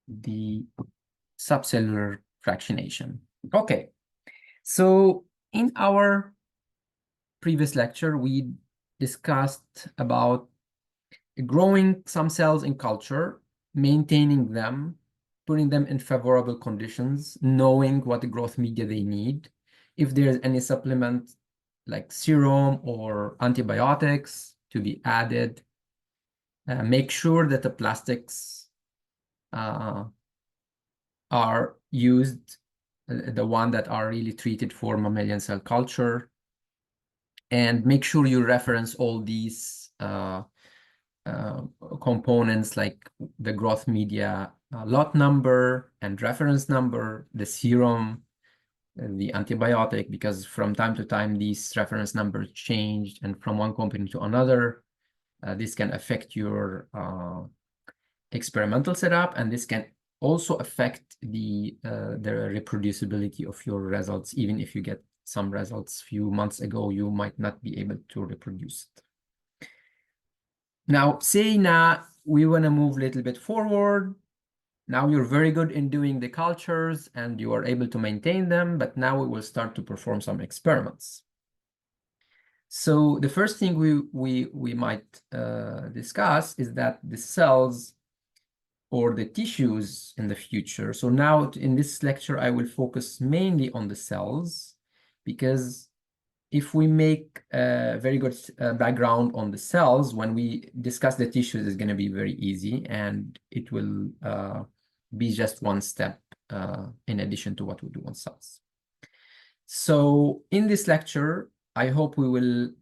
the subcellular fractionation. Okay, so in our previous lecture, we discussed about growing some cells in culture, maintaining them, putting them in favorable conditions, knowing what growth media they need. If there's any supplement like serum or antibiotics to be added, make sure that the plastics are used, the one that are really treated for mammalian cell culture, and make sure you reference all these components like the growth media lot number and reference number, the serum, the antibiotic, because from time to time these reference numbers changed, and from one company to another, this can affect your experimental setup, and this can also affect the reproducibility of your results. Even if you get some results few months ago, you might not be able to reproduce it. Now, say now we want to move a little bit forward. Now you're very good in doing the cultures and you are able to maintain them, but now we will start to perform some experiments. So the first thing we might discuss is that the cells or the tissues in the future. So now in this lecture, I will focus mainly on the cells, because if we make a very good background on the cells, when we discuss the tissues, it's going to be very easy, and it will be just one step in addition to what we do on cells. So in this lecture, I hope we will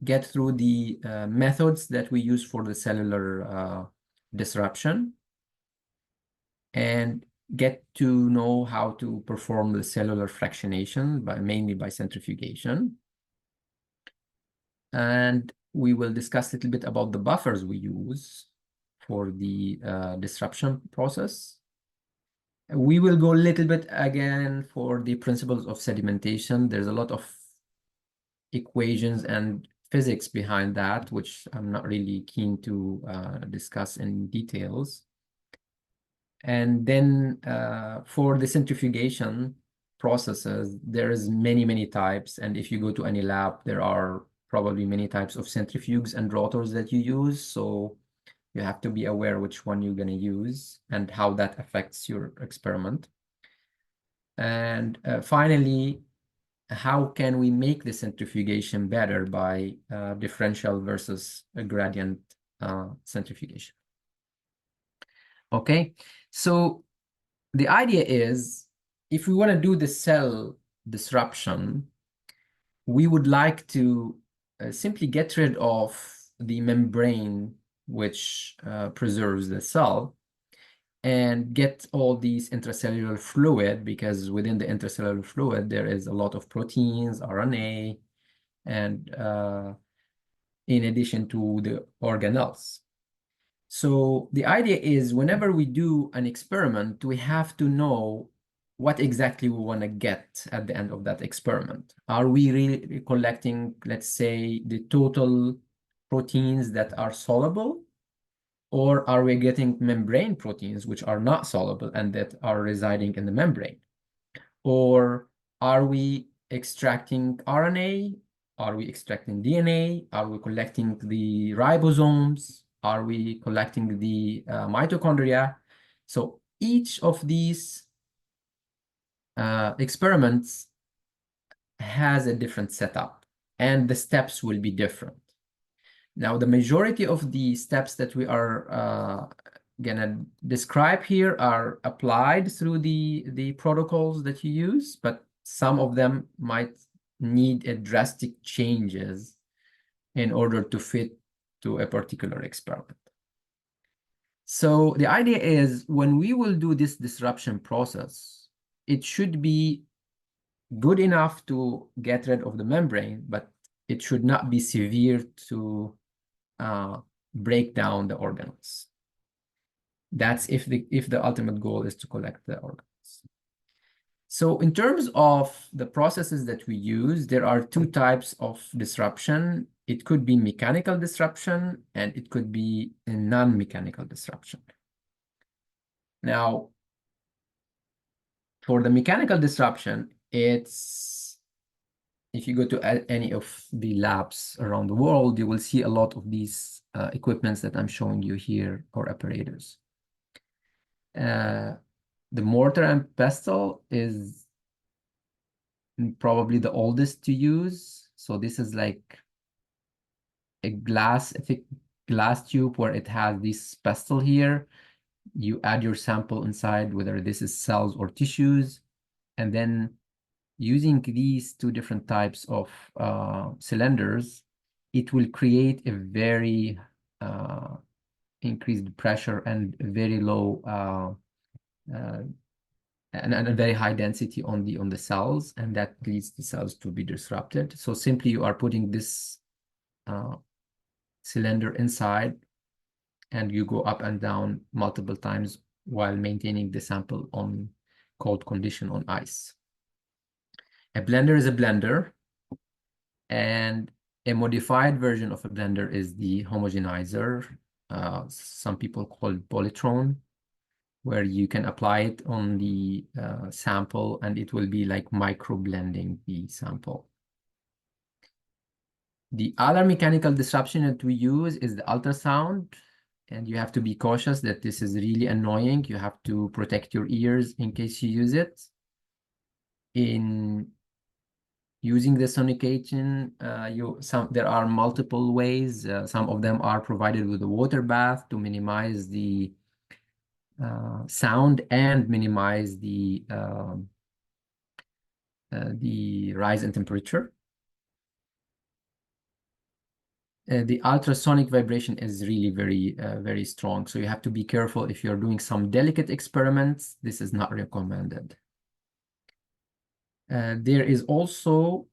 get through the methods that we use for the cellular disruption, and get to know how to perform the cellular fractionation mainly by centrifugation. And we will discuss a little bit about the buffers we use for the disruption process. We will go a little bit again for the principles of sedimentation. There's a lot of equations and physics behind that, which I'm not really keen to discuss in details. And then for the centrifugation processes, there is many types. And if you go to any lab, there are probably many types of centrifuges and rotors that you use. So you have to be aware which one you're going to use and how that affects your experiment. And finally, how can we make the centrifugation better by differential versus a gradient centrifugation? Okay, so the idea is, if we want to do the cell disruption, we would like to simply get rid of the membrane which preserves the cell, and get all these intracellular fluid, because within the intracellular fluid there is a lot of proteins, RNA, and in addition to the organelles. So the idea is, whenever we do an experiment, we have to know what exactly we want to get at the end of that experiment. Are we really collecting, let's say, the total proteins that are soluble? Or are we getting membrane proteins which are not soluble and that are residing in the membrane? Or are we extracting RNA? Are we extracting DNA? Are we collecting the ribosomes? Are we collecting the mitochondria? So each of these experiments has a different setup, and the steps will be different. Now, the majority of the steps that we are gonna describe here are applied through the protocols that you use, but some of them might need a drastic changes in order to fit to a particular experiment. So the idea is, when we will do this disruption process, it should be good enough to get rid of the membrane, but it should not be severe to break down the organelles. That's if the ultimate goal is to collect the organs. So in terms of the processes that we use, there are two types of disruption. It could be mechanical disruption, and it could be a non-mechanical disruption. Now, for the mechanical disruption, if you go to any of the labs around the world, you will see a lot of these equipments that I'm showing you here, or apparatus. The mortar and pestle is probably the oldest to use. So this is like a thick glass tube where it has this pestle here. You add your sample inside, whether this is cells or tissues, and then using these two different types of cylinders, it will create a very increased pressure and very low and a very high density on the cells, and that leads the cells to be disrupted. So simply you are putting this cylinder inside, and you go up and down multiple times while maintaining the sample on cold condition on ice. A blender is a blender, and a modified version of a blender is the homogenizer. Some people call it polytron, where you can apply it on the sample and it will be like micro blending the sample. The other mechanical disruption that we use is the ultrasound, and you have to be cautious that this is really annoying. You have to protect your ears in case you use it. In using the sonication, there are multiple ways. Some of them are provided with a water bath to minimize the sound and minimize the rise in temperature. The ultrasonic vibration is really very strong. So you have to be careful if you're doing some delicate experiments. This is not recommended. There is also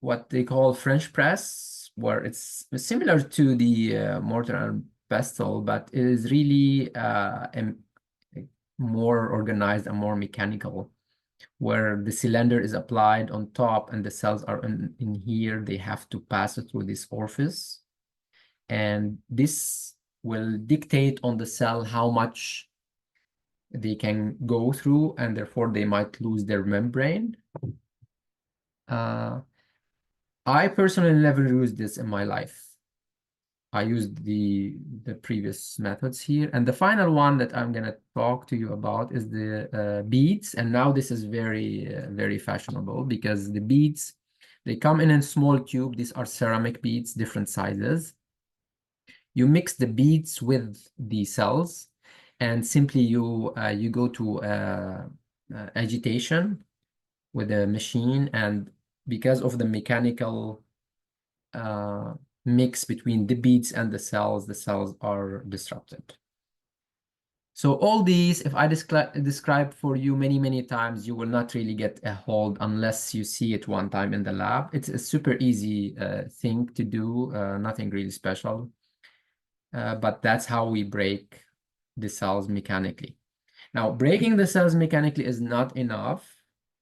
what they call French press, where it's similar to the mortar and pestle, but it is really more organized and more mechanical, where the cylinder is applied on top and the cells are in here. They have to pass it through this orifice, and this will dictate on the cell how much they can go through, and therefore they might lose their membrane. I personally never used this in my life. I used the previous methods here. And the final one that I'm going to talk to you about is the beads. And now this is very fashionable, because the beads, they come in a small tube. These are ceramic beads, different sizes. You mix the beads with the cells, and simply you go to agitation with a machine, and because of the mechanical mix between the beads and the cells are disrupted. So all these, if I describe for you many times, you will not really get a hold unless you see it one time in the lab. It's a super easy thing to do, nothing really special. But that's how we break the cells mechanically. Now, breaking the cells mechanically is not enough.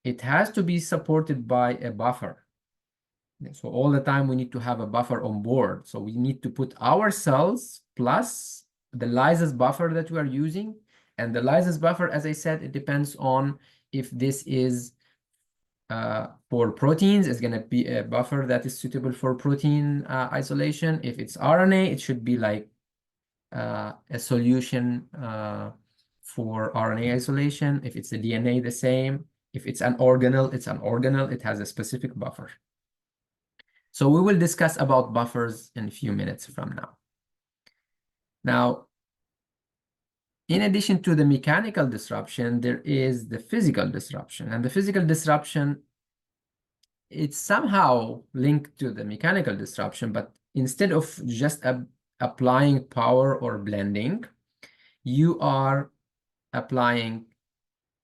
It has to be supported by a buffer. So all the time we need to have a buffer on board. So we need to put our cells plus the lysis buffer that we are using. And the lysis buffer, as I said, it depends on if this is for proteins, it's going to be a buffer that is suitable for protein isolation. If it's RNA, it should be like a solution for RNA isolation. If it's the DNA, the same. If it's an organelle, it's an organelle. It has a specific buffer. So we will discuss about buffers in a few minutes from now. Now, in addition to the mechanical disruption, there is the physical disruption. And the physical disruption, it's somehow linked to the mechanical disruption, but instead of just applying power or blending, you are applying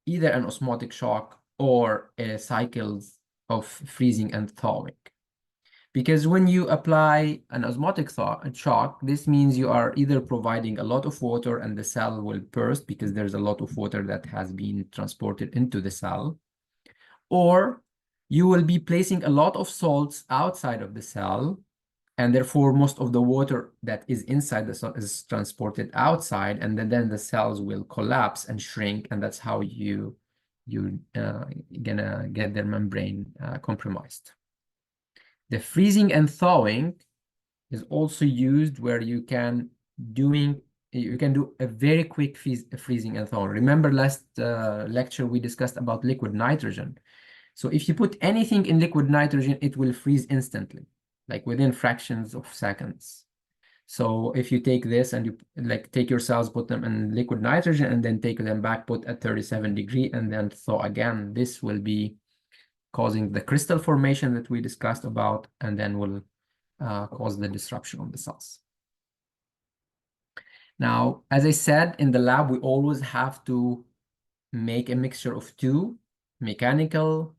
either an osmotic shock or cycles of freezing and thawing. Because when you apply an osmotic shock, this means you are either providing a lot of water and the cell will burst because there's a lot of water that has been transported into the cell, or you will be placing a lot of salts outside of the cell, And therefore, most of the water that is inside the cell is transported outside, and then the cells will collapse and shrink, and that's how you gonna get their membrane compromised. The freezing and thawing is also used where you can do a very quick freezing and thawing. Remember last lecture we discussed about liquid nitrogen. So if you put anything in liquid nitrogen, it will freeze instantly, like within fractions of seconds. So if you take this and you take your cells, put them in liquid nitrogen, and then take them back, put at 37 degree, and then thaw again, this will be causing the crystal formation that we discussed about, and then will cause the disruption of the cells. Now, as I said, in the lab, we always have to make a mixture of two. Mechanical,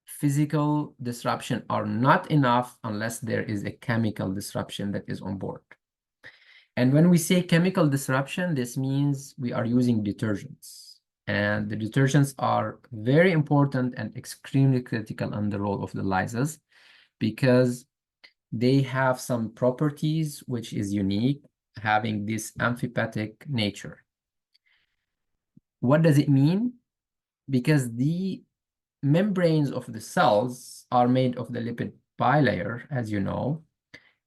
physical disruption are not enough unless there is a chemical disruption that is on board. And when we say chemical disruption, this means we are using detergents. And the detergents are very important and extremely critical in the role of the lysers, because they have some properties which is unique, having this amphipathic nature. What does it mean? Because the membranes of the cells are made of the lipid bilayer, as you know,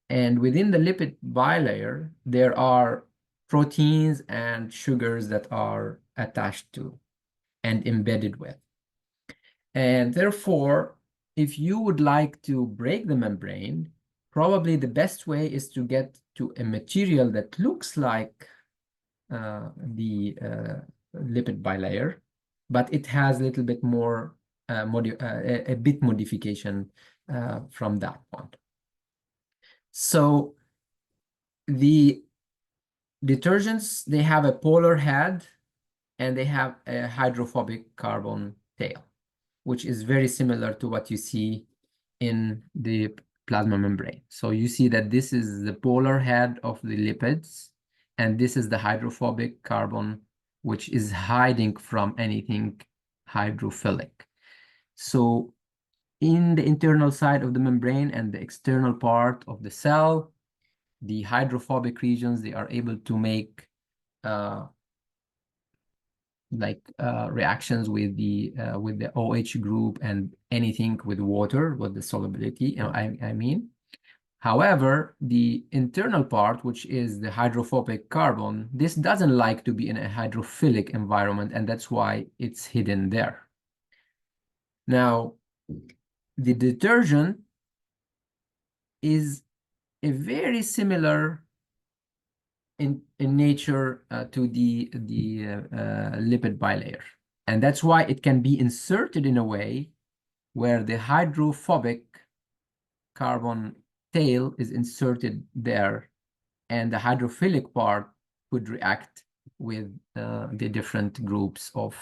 and within the lipid bilayer, there are proteins and sugars that are attached to and embedded with. And therefore, if you would like to break the membrane, probably the best way is to get to a material that looks like the lipid bilayer, but it has a little bit more a bit modification from that point. So the detergents, they have a polar head and they have a hydrophobic carbon tail, which is very similar to what you see in the plasma membrane. So you see that this is the polar head of the lipids, and this is the hydrophobic carbon, which is hiding from anything hydrophilic. So in the internal side of the membrane and the external part of the cell, the hydrophobic regions, they are able to make reactions with the OH group and anything with water, with the solubility, I mean. However, the internal part, which is the hydrophobic carbon, this doesn't like to be in a hydrophilic environment, and that's why it's hidden there. Now, the detergent is a very similar in nature to the lipid bilayer. And that's why it can be inserted in a way where the hydrophobic carbon tail is inserted there, and the hydrophilic part could react with the different groups of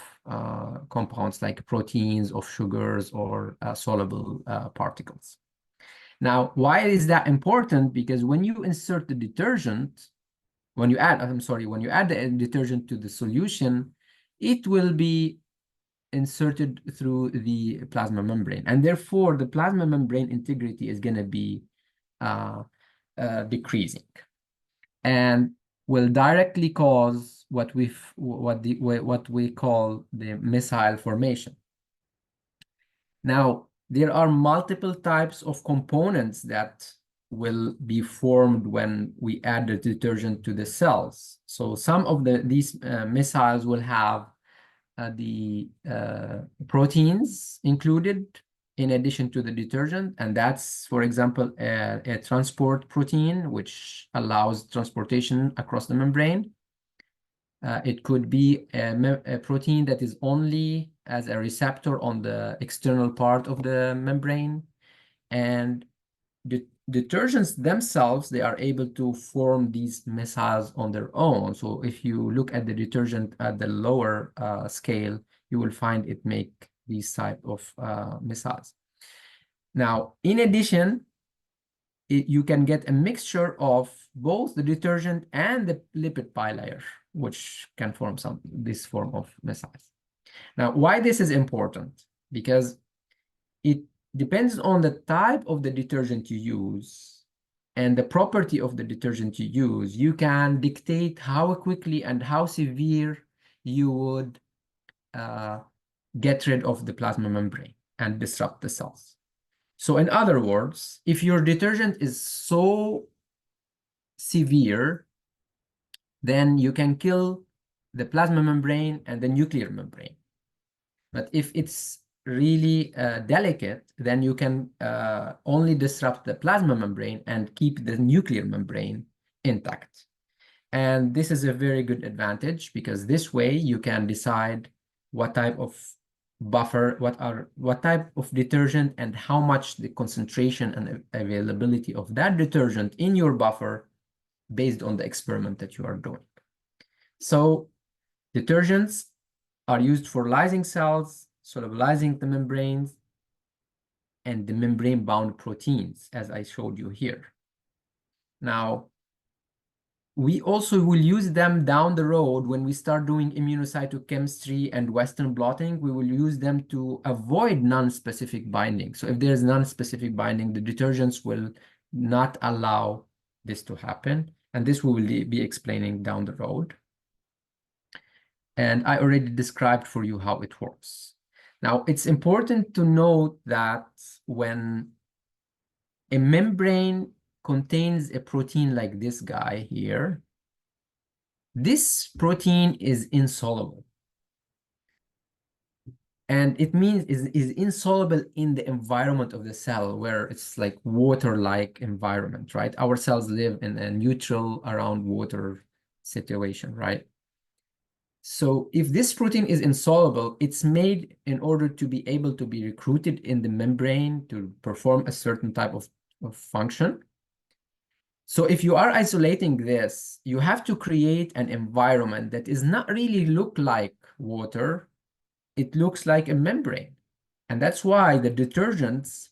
compounds like proteins, of sugars, or soluble particles. Now, why is that important? Because when you insert the detergent, when you add the detergent to the solution, it will be inserted through the plasma membrane, and therefore the plasma membrane integrity is going to be decreasing, and will directly cause what we call the missile formation. Now, there are multiple types of components that will be formed when we add the detergent to the cells. So some of these missiles will have the proteins included in addition to the detergent, and that's, for example, a transport protein, which allows transportation across the membrane. It could be a protein that is only as a receptor on the external part of the membrane. And the detergents themselves, they are able to form these missiles on their own. So if you look at the detergent at the lower scale, you will find it make these type of missiles. Now, in addition, you can get a mixture of both the detergent and the lipid bilayer, which can form this form of missiles. Now, why this is important? Because it depends on the type of the detergent you use. and the property of the detergent you use, you can dictate how quickly and how severe you would get rid of the plasma membrane and disrupt the cells. So in other words, if your detergent is so severe, then you can kill the plasma membrane and the nuclear membrane. But if it's really delicate, then you can only disrupt the plasma membrane and keep the nuclear membrane intact. And this is a very good advantage because this way you can decide what type of buffer, what type of detergent and how much the concentration and availability of that detergent in your buffer based on the experiment that you are doing. So detergents are used for lysing cells, solubilizing the membranes, and the membrane-bound proteins, as I showed you here. Now, we also will use them down the road when we start doing immunocytochemistry and Western blotting. We will use them to avoid non-specific binding. So if there's non-specific binding, the detergents will not allow this to happen. And this we will be explaining down the road. And I already described for you how it works. Now, it's important to note that when a membrane contains a protein like this guy here, this protein is insoluble. And it means is insoluble in the environment of the cell where it's like water-like environment, right? Our cells live in a neutral around water situation, right? So if this protein is insoluble, it's made in order to be able to be recruited in the membrane to perform a certain type of function. So if you are isolating this, you have to create an environment that is not really look like water. It looks like a membrane. And that's why the detergents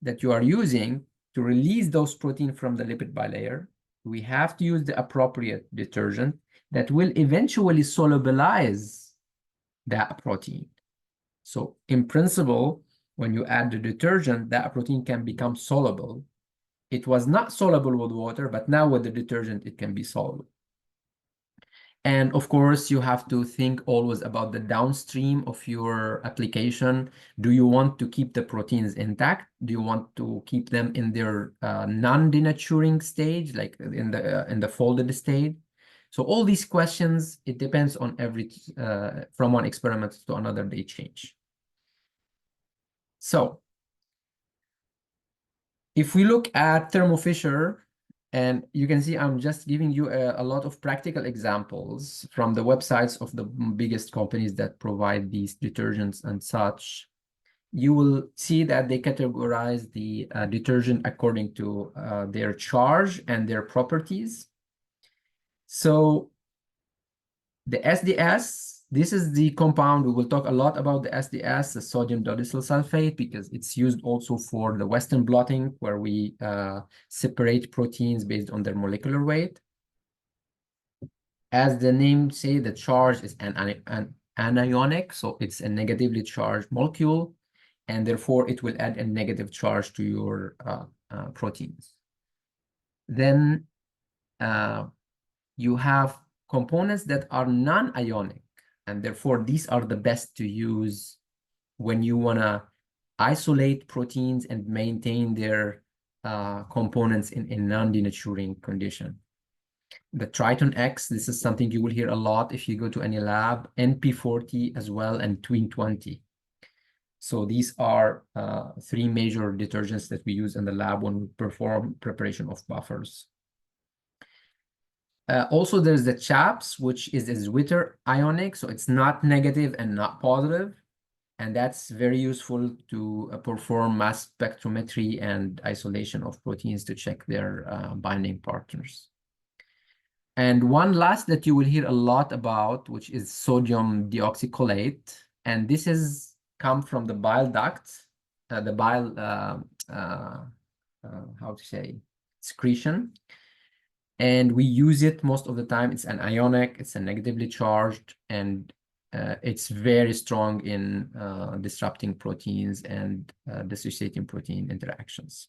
that you are using to release those proteins from the lipid bilayer, we have to use the appropriate detergent that will eventually solubilize that protein. So in principle, when you add the detergent, that protein can become soluble. It was not soluble with water, but now with the detergent, it can be soluble. And of course, you have to think always about the downstream of your application. Do you want to keep the proteins intact? Do you want to keep them in their non-denaturing stage, like in the folded state? So all these questions, it depends on from one experiment to another, they change. So if we look at Thermo Fisher, and you can see I'm just giving you a lot of practical examples from the websites of the biggest companies that provide these detergents and such. You will see that they categorize the detergent according to their charge and their properties. So the SDS, this is the compound. We will talk a lot about the SDS, the sodium dodecyl sulfate, because it's used also for the Western blotting, where we separate proteins based on their molecular weight. As the name say, the charge is an anionic, so it's a negatively charged molecule, and therefore it will add a negative charge to your proteins. Then you have components that are non-ionic, and therefore these are the best to use when you want to isolate proteins and maintain their components in non-denaturing condition. The Triton X, this is something you will hear a lot if you go to any lab, NP40 as well, and Twin 20. So these are three major detergents that we use in the lab when we perform preparation of buffers. Also, there's the CHAPS, which is a Zwitter ionic, so it's not negative and not positive. And that's very useful to perform mass spectrometry and isolation of proteins to check their binding partners. And one last that you will hear a lot about, which is sodium deoxycholate. And this is come from the bile duct, the bile, how to say, secretion. And we use it most of the time. It's an ionic, it's a negatively charged, and it's very strong in disrupting proteins and dissociating protein interactions.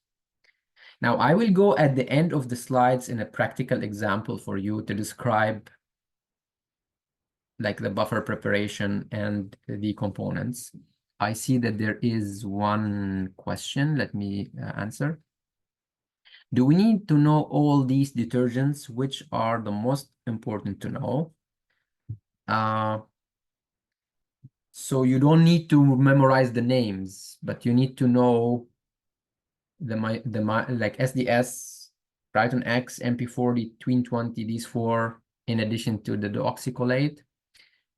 Now, I will go at the end of the slides in a practical example for you to describe like the buffer preparation and the components. I see that there is one question. Let me answer. Do we need to know all these detergents? Which are the most important to know? So you don't need to memorize the names, but you need to know like SDS, Triton X, MP40, Twin 20, these four, in addition to the deoxycholate.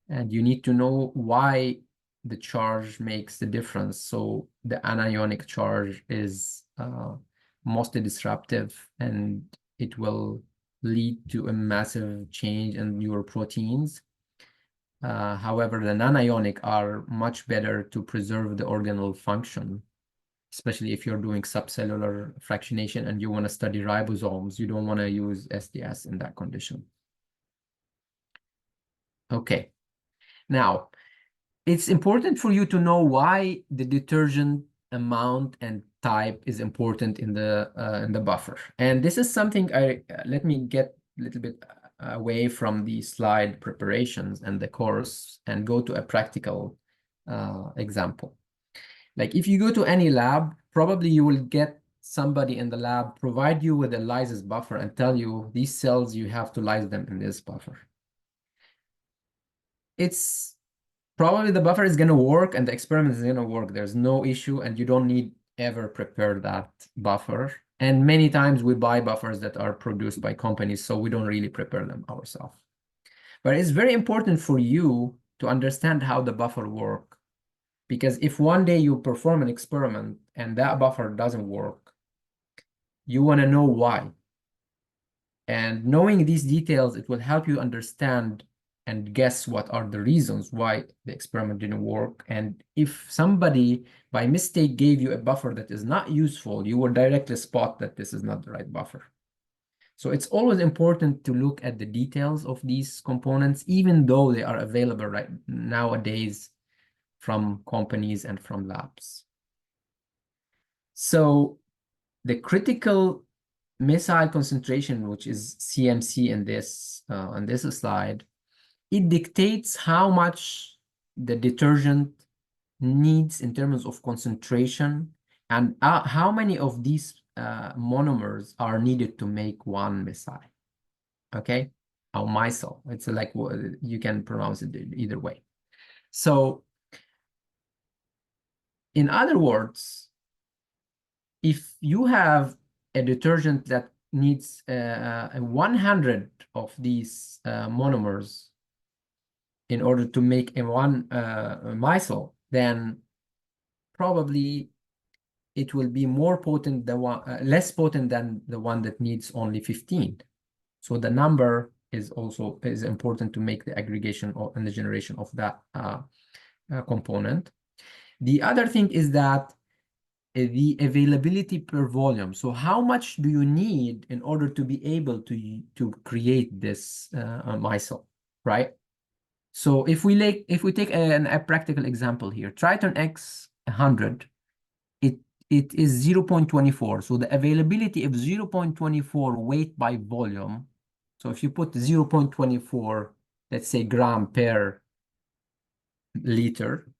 And you need to know why the charge makes the difference. So the anionic charge is mostly disruptive, and it will lead to a massive change in your proteins. However, the non-ionic are much better to preserve the organelle function, especially if you're doing subcellular fractionation and you want to study ribosomes. You don't want to use SDS in that condition. Okay. Now, it's important for you to know why the detergent amount and type is important in the buffer. And this is something let me get a little bit away from the slide preparations and the course and go to a practical example. Like if you go to any lab, probably you will get somebody in the lab provide you with a lysis buffer and tell you these cells, you have to lyse them in this buffer. It's probably the buffer is going to work and the experiment is going to work. There's no issue, and you don't need ever prepare that buffer. And many times we buy buffers that are produced by companies, so we don't really prepare them ourselves. But it's very important for you to understand how the buffer work, because if one day you perform an experiment and that buffer doesn't work, you want to know why. And knowing these details, it will help you understand and guess what are the reasons why the experiment didn't work. And if somebody by mistake gave you a buffer that is not useful, you will directly spot that this is not the right buffer. So it's always important to look at the details of these components, even though they are available right nowadays from companies and from labs. So the critical missile concentration, which is CMC in this on this slide, it dictates how much the detergent needs in terms of concentration and how many of these monomers are needed to make one missile. Okay, or micelle. It's like you can pronounce it either way. So, in other words, if you have a detergent that needs 100 of these monomers in order to make one micelle, then probably it will be more potent than less potent than the one that needs only 15. So the number is also important to make the aggregation and the generation of that component. The other thing is that the availability per volume. So how much do you need in order to be able to create this micelle, right? So if we take a practical example here, Triton X 100, it is 0.24. So the availability of 0.24 weight by volume. So if you put 0.24, let's say gram per liter,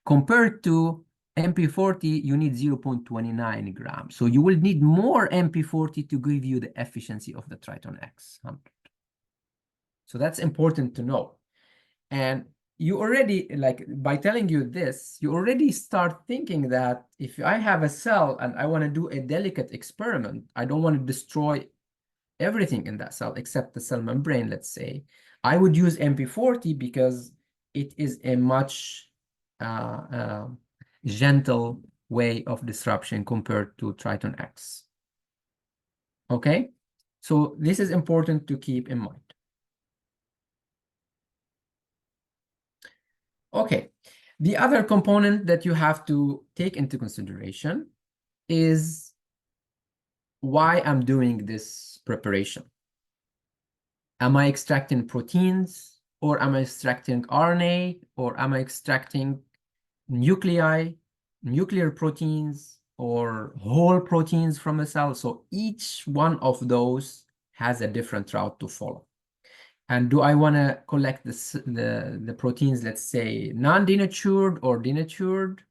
compared to MP40, you need 0.29 grams. So you will need more MP40 to give you the efficiency of the Triton X 100. So that's important to know. And you already, like, by telling you this, you already start thinking that if I have a cell and I want to do a delicate experiment, I don't want to destroy everything in that cell except the cell membrane, let's say, I would use MP40 because it is a much gentle way of disruption compared to Triton X. Okay, so this is important to keep in mind. Okay, the other component that you have to take into consideration is why I'm doing this preparation. Am I extracting proteins, or am I extracting RNA, or am I extracting nuclei, nuclear proteins, or whole proteins from a cell. So each one of those has a different route to follow. And do I want to collect the proteins, let's say, non-denatured or denatured?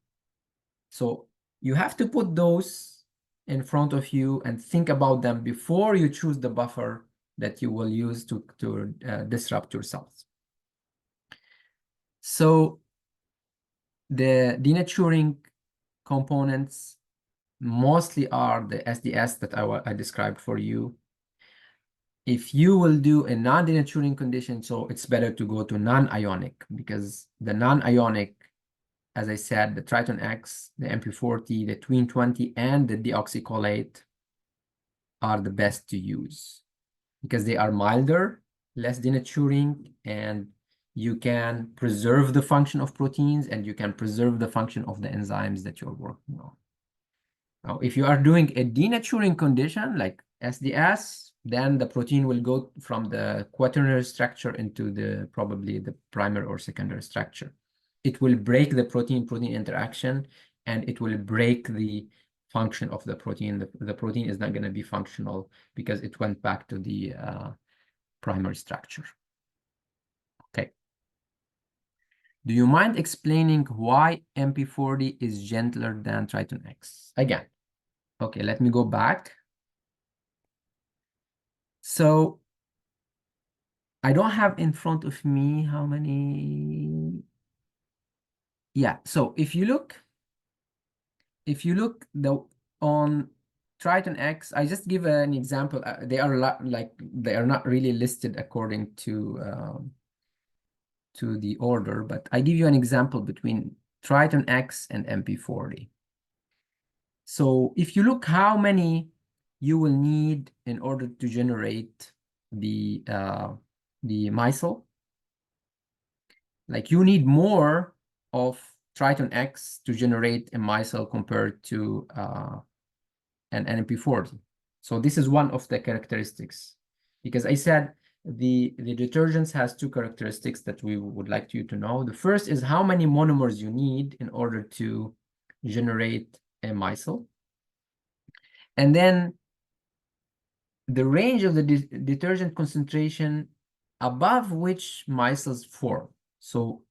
So you have to put those in front of you and think about them before you choose the buffer that you will use to disrupt your cells. So the denaturing components mostly are the SDS that I described for you. If you will do a non-denaturing condition, so it's better to go to non-ionic, because the non-ionic, as I said, the Triton X, the MP40, the Tween 20, and the deoxycholate are the best to use because they are milder, less denaturing, and you can preserve the function of proteins and you can preserve the function of the enzymes that you're working on. Now, if you are doing a denaturing condition like SDS, then the protein will go from the quaternary structure into probably the primary or secondary structure. It will break the protein-protein interaction, and it will break the function of the protein. The protein is not going to be functional because it went back to the primary structure. Okay. Do you mind explaining why MP40 is gentler than Triton X? Again, okay, let me go back. So I don't have in front of me how many. Yeah, so if you look on Triton X, I just give an example. They are they are not really listed according to the order, but I give you an example between Triton X and MP40. So if you look how many you will need in order to generate the micelle, like you need more of Triton X to generate a micelle compared to an NMP40. So this is one of the characteristics, because I said the detergents has two characteristics that we would like you to know. The first is how many monomers you need in order to generate a micelle. And then the range of the detergent concentration above which micelles form. So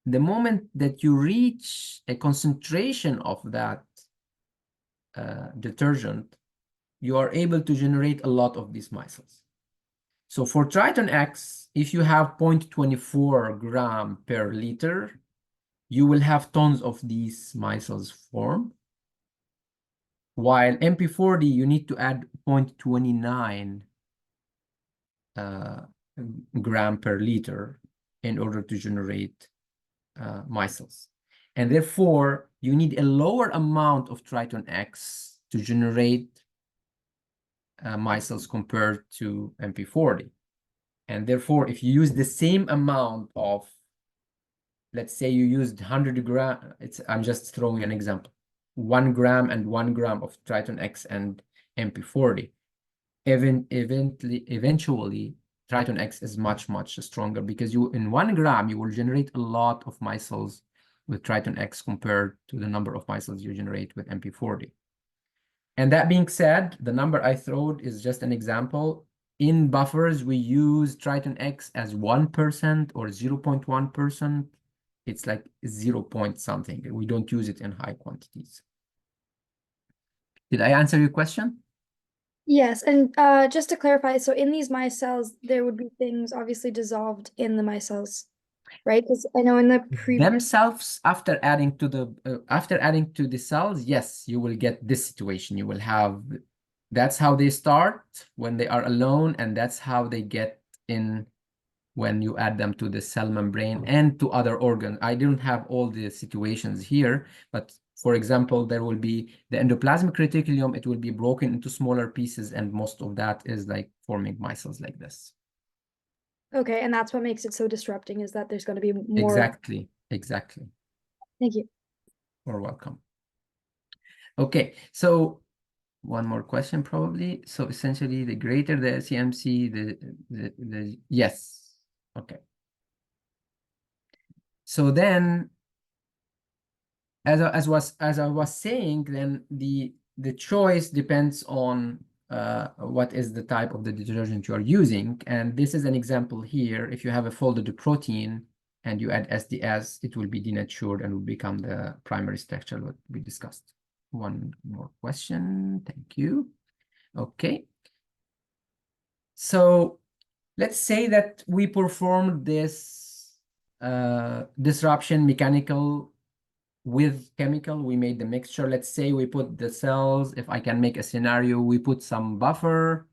the moment that you reach a concentration of that detergent, you are able to generate a lot of these micelles. So for Triton X, if you have 0.24 gram per liter, you will have tons of these micelles form. While MP40, you need to add 0.29 gram per liter in order to generate micelles. And therefore, you need a lower amount of Triton X to generate micelles compared to MP40. And therefore, if you use the same amount of, let's say you used 100 gram, I'm just throwing an example, 1 gram and 1 gram of Triton X and MP40, eventually Triton X is much, much stronger, because in 1 gram, you will generate a lot of micelles with Triton X compared to the number of micelles you generate with MP40. And that being said, the number I throwed is just an example. In buffers, we use Triton X as 1% or 0.1%. It's like 0 point something. We don't use it in high quantities. Did I answer your question? Yes, and just to clarify, so in these micelles, there would be things obviously dissolved in the micelles, right? Because I know in the themselves, after adding to the cells, yes, you will get this situation. You will have, that's how they start when they are alone, and that's how they get in when you add them to the cell membrane and to other organs. I didn't have all the situations here, but for example, there will be the endoplasmic reticulum. It will be broken into smaller pieces, and most of that is like forming micelles like this. Okay, and that's what makes it so disrupting, is that there's going to be more. Exactly. Thank you. You're welcome. Okay, so one more question probably. So essentially, the greater the CMC, the yes. Okay. So then as I was saying, then the choice depends on what is the type of the detergent you are using. And this is an example here. If you have a folded protein and you add SDS, it will be denatured and will become the primary structure what we discussed. One more question. Thank you. Okay. So let's say that we performed this disruption mechanical with chemical. We made the mixture. Let's say we put the cells, if I can make a scenario, we put some buffer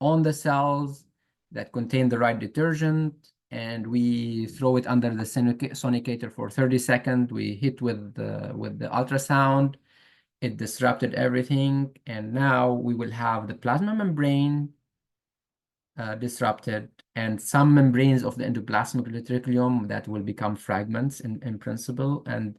on the cells that contain the right detergent, and we throw it under the sonicator for 30 seconds. We hit with the ultrasound. It disrupted everything, and now we will have the plasma membrane disrupted, and some membranes of the endoplasmic reticulum that will become fragments in principle, and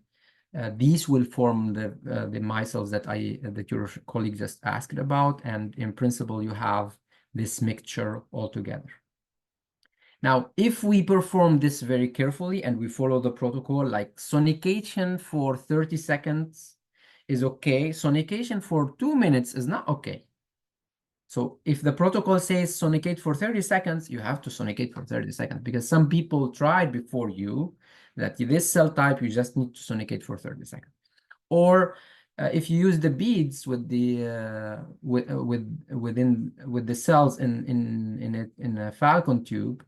these will form the micelles that your colleague just asked about, and in principle you have this mixture altogether. Now, if we perform this very carefully and we follow the protocol, like sonication for 30 seconds is okay, sonication for 2 minutes is not okay. So if the protocol says sonicate for 30 seconds, you have to sonicate for 30 seconds, because some people tried before you that this cell type, you just need to sonicate for 30 seconds. Or if you use the beads with the with the cells in a falcon tube,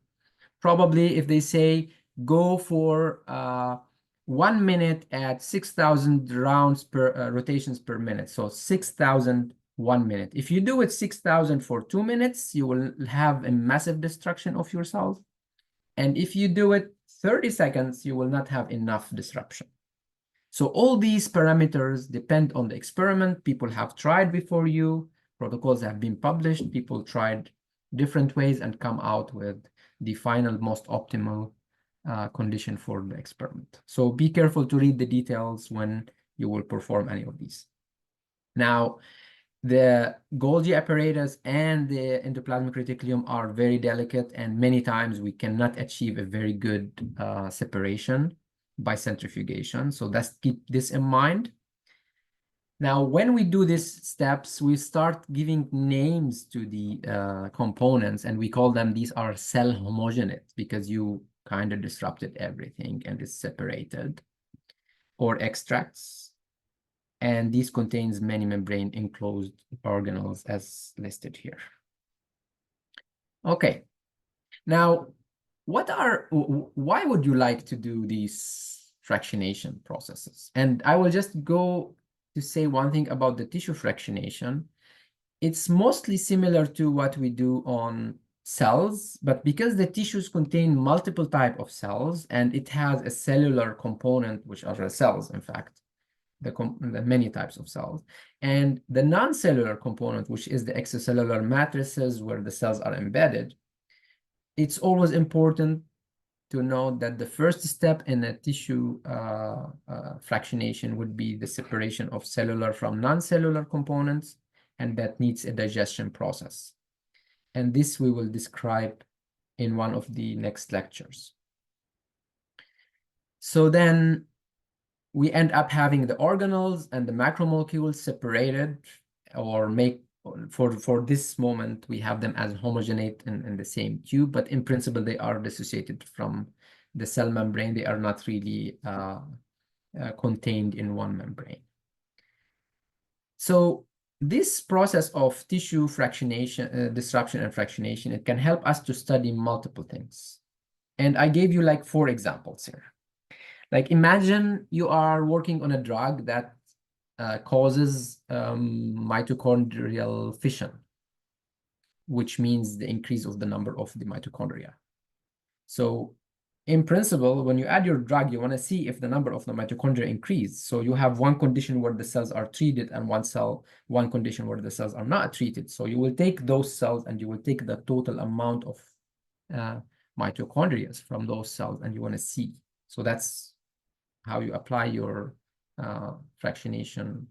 probably if they say go for 1 minute at 6,000 rounds per rotations per minute, so 6,000 1 minute. If you do it 6,000 for 2 minutes, you will have a massive destruction of your cells. And if you do it 30 seconds, you will not have enough disruption. So all these parameters depend on the experiment. People have tried before you, protocols have been published, people tried different ways and come out with the final most optimal condition for the experiment. So be careful to read the details when you will perform any of these. Now, the Golgi apparatus and the endoplasmic reticulum are very delicate, and many times we cannot achieve a very good separation by centrifugation. So let's keep this in mind. Now, when we do these steps, we start giving names to the components, and we call them, these are cell homogeneous, because you kind of disrupted everything and it's separated, or extracts. And this contains many membrane enclosed organelles as listed here. Okay, now why would you like to do these fractionation processes? And I will just go to say one thing about the tissue fractionation. It's mostly similar to what we do on cells, but because the tissues contain multiple type of cells and it has a cellular component, which are the cells, in fact, the many types of cells, and the non-cellular component, which is the extracellular matrices where the cells are embedded, it's always important to note that the first step in a tissue fractionation would be the separation of cellular from non-cellular components, and that needs a digestion process. And this we will describe in one of the next lectures. So then we end up having the organelles and the macromolecules separated, or make, for this moment, we have them as homogenate in the same tube, but in principle, they are dissociated from the cell membrane. They are not really contained in one membrane. So this process of tissue fractionation, disruption and fractionation, it can help us to study multiple things. And I gave you like 4 examples here. Like imagine you are working on a drug that causes mitochondrial fission, which means the increase of the number of the mitochondria. So in principle, when you add your drug, you want to see if the number of the mitochondria increase. So you have one condition where the cells are treated and one condition where the cells are not treated. So you will take those cells and you will take the total amount of mitochondria from those cells and you want to see. So that's how you apply your fractionation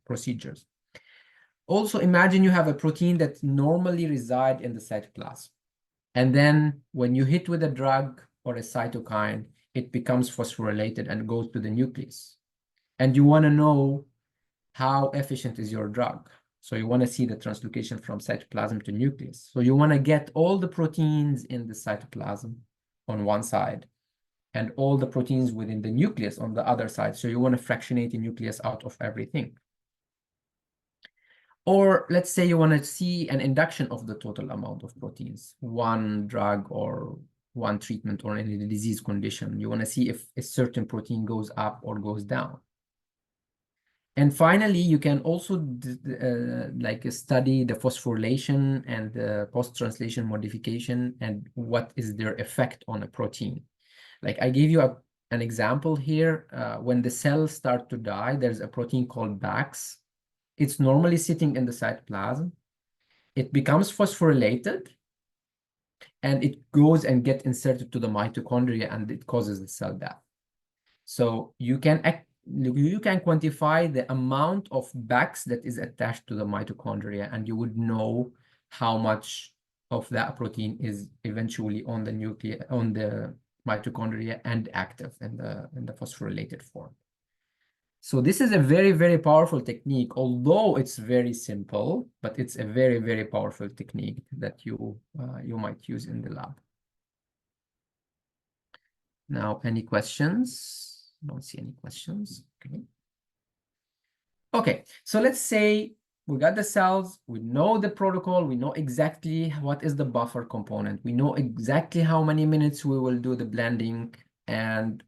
procedures. Also, imagine you have a protein that normally resides in the cytoplasm. And then when you hit with a drug or a cytokine, it becomes phosphorylated and goes to the nucleus. And you want to know how efficient is your drug. So you want to see the translocation from cytoplasm to nucleus. So you want to get all the proteins in the cytoplasm on one side and all the proteins within the nucleus on the other side. So you want to fractionate the nucleus out of everything. Or let's say you want to see an induction of the total amount of proteins, one drug or one treatment or any disease condition. You want to see if a certain protein goes up or goes down. And finally, you can also like study the phosphorylation and the post-translation modification and what is their effect on a protein. Like I gave you an example here. When the cells start to die, there's a protein called BAX. It's normally sitting in the cytoplasm. It becomes phosphorylated and it goes and gets inserted to the mitochondria and it causes the cell death. So you can quantify the amount of BAX that is attached to the mitochondria, and you would know how much of that protein is eventually on the nucleus, on the mitochondria, and active in the phosphorylated form. So this is a very, very powerful technique, although it's very simple, but it's a very, very powerful technique that you might use in the lab. Now, any questions? Don't see any questions. Okay. Okay, so let's say we got the cells, we know the protocol, we know exactly what is the buffer component, we know exactly how many minutes we will do the blending, and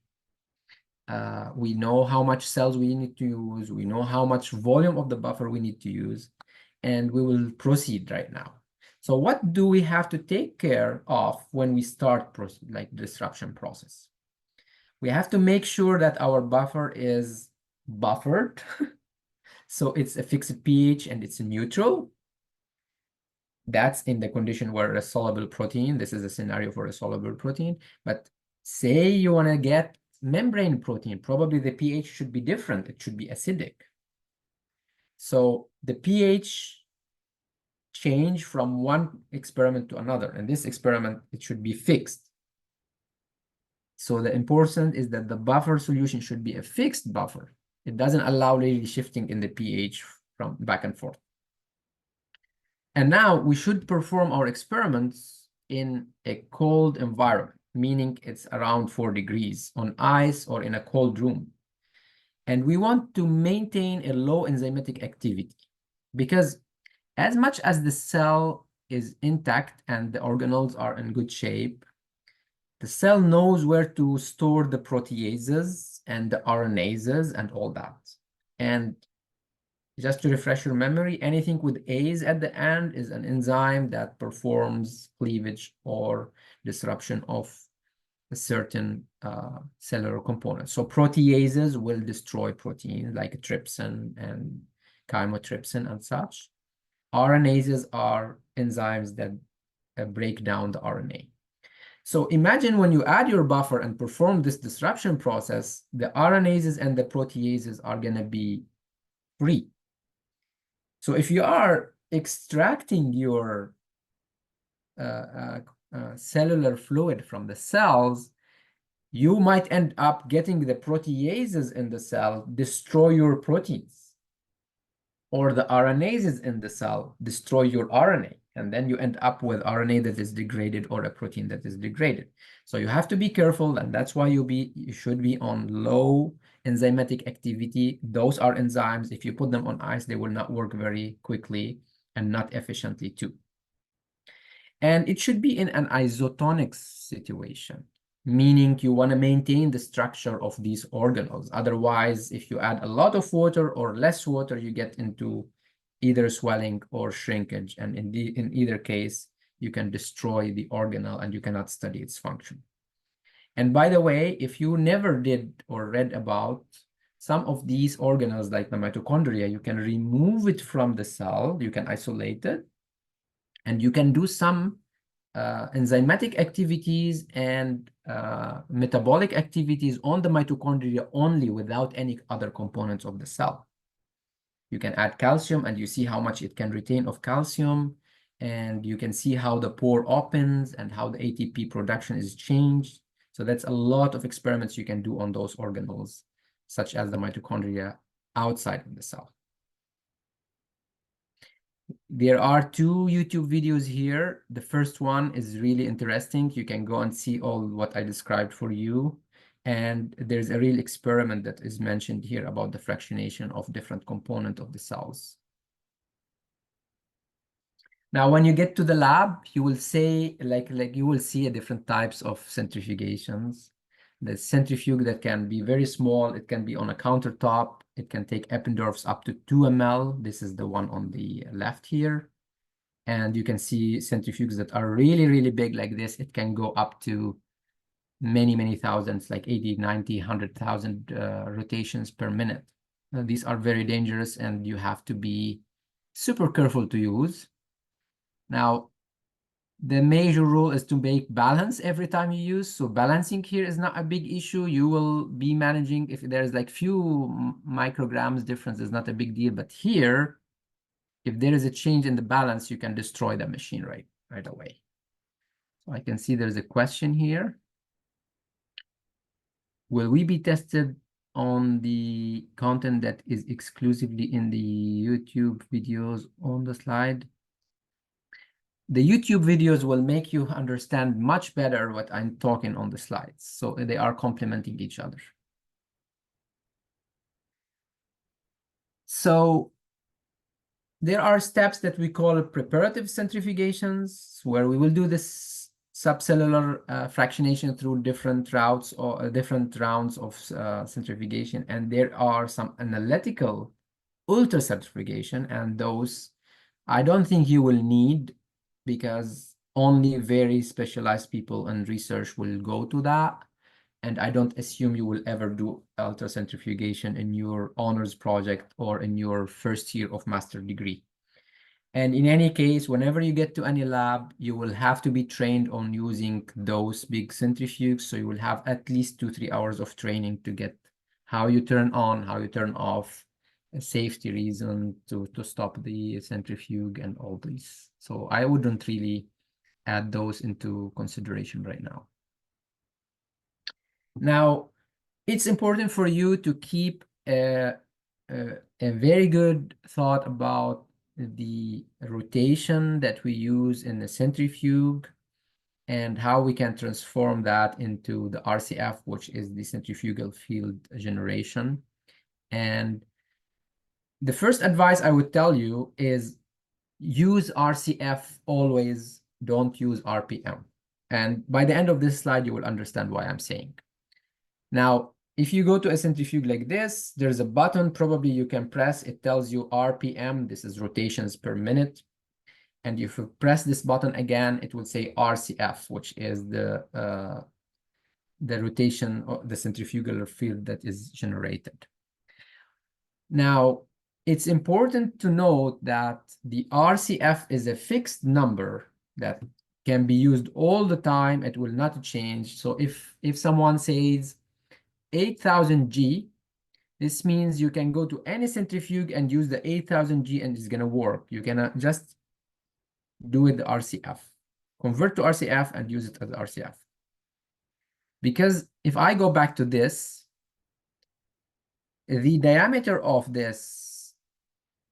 we know how much cells we need to use, we know how much volume of the buffer we need to use, and we will proceed right now. So what do we have to take care of when we start like disruption process? We have to make sure that our buffer is buffered. So it's a fixed pH and it's neutral. That's in the condition where a soluble protein, this is a scenario for a soluble protein, but say you want to get membrane protein, probably the pH should be different. It should be acidic. So the pH change from one experiment to another. In this experiment, it should be fixed. So the important is that the buffer solution should be a fixed buffer. It doesn't allow really shifting in the pH from back and forth. And now we should perform our experiments in a cold environment, meaning it's around 4 degrees on ice or in a cold room. And we want to maintain a low enzymatic activity because as much as the cell is intact and the organelles are in good shape, the cell knows where to store the proteases and the RNases and all that. And just to refresh your memory, anything with A's at the end is an enzyme that performs cleavage or disruption of a certain cellular component. So proteases will destroy proteins like trypsin and chymotrypsin and such. RNases are enzymes that break down the RNA. So imagine when you add your buffer and perform this disruption process, the RNases and the proteases are going to be free. So if you are extracting your cellular fluid from the cells, you might end up getting the proteases in the cell destroy your proteins, or the RNases in the cell destroy your RNA. And then you end up with RNA that is degraded or a protein that is degraded. So you have to be careful, and that's why you should be on low enzymatic activity. Those are enzymes. If you put them on ice, they will not work very quickly and not efficiently too. And it should be in an isotonic situation, meaning you want to maintain the structure of these organelles. Otherwise, if you add a lot of water or less water, you get into either swelling or shrinkage. And in either case, you can destroy the organelle and you cannot study its function. And by the way, if you never did or read about some of these organelles like the mitochondria, you can remove it from the cell, you can isolate it, and you can do some enzymatic activities and metabolic activities on the mitochondria only without any other components of the cell. You can add calcium and you see how much it can retain of calcium, and you can see how the pore opens and how the ATP production is changed. So that's a lot of experiments you can do on those organelles. such as the mitochondria outside of the cell. There are two YouTube videos here. The first one is really interesting. You can go and see all what I described for you. And there's a real experiment that is mentioned here about the fractionation of different components of the cells. Now, when you get to the lab, you will say, like you will see different types of centrifugations. The centrifuge that can be very small, it can be on a countertop. It can take Eppendorf's up to 2 ml. This is the one on the left here. And you can see centrifuges that are really, really big like this. It can go up to many, many thousands, like 80, 90, 100,000 rotations per minute. Now, these are very dangerous and you have to be super careful to use. Now, the major rule is to make balance every time you use. So balancing here is not a big issue. You will be managing if there's like few micrograms difference is not a big deal. But here, if there is a change in the balance, you can destroy the machine right away. So I can see there's a question here. Will we be tested on the content that is exclusively in the YouTube videos on the slide? The YouTube videos will make you understand much better what I'm talking on the slides. So they are complementing each other. So there are steps that we call preparative centrifugations, where we will do this subcellular fractionation through different routes or different rounds of centrifugation. And there are some analytical ultracentrifugation, and those I don't think you will need, because only very specialized people and research will go to that. And I don't assume you will ever do ultracentrifugation in your honors project or in your first year of master degree. And in any case, whenever you get to any lab, you will have to be trained on using those big centrifuges. So you will have at least 2-3 hours of training to get how you turn on, how you turn off, a safety reason to stop the centrifuge and all these. So I wouldn't really add those into consideration right now. Now, it's important for you to keep a very good thought about the rotation that we use in the centrifuge and how we can transform that into the RCF, which is the centrifugal field generation. And the first advice I would tell you is use RCF always, don't use RPM. And by the end of this slide, you will understand why I'm saying. Now, if you go to a centrifuge like this, there's a button probably you can press. It tells you RPM. This is rotations per minute. And if you press this button again, it will say RCF, which is the rotation of the centrifugal field that is generated. Now, it's important to note that the RCF is a fixed number that can be used all the time. It will not change. So if someone says 8,000 G, this means you can go to any centrifuge and use the 8,000 G and it's going to work. You can just do it the RCF. Convert to RCF and use it as RCF. Because if I go back to this, the diameter of this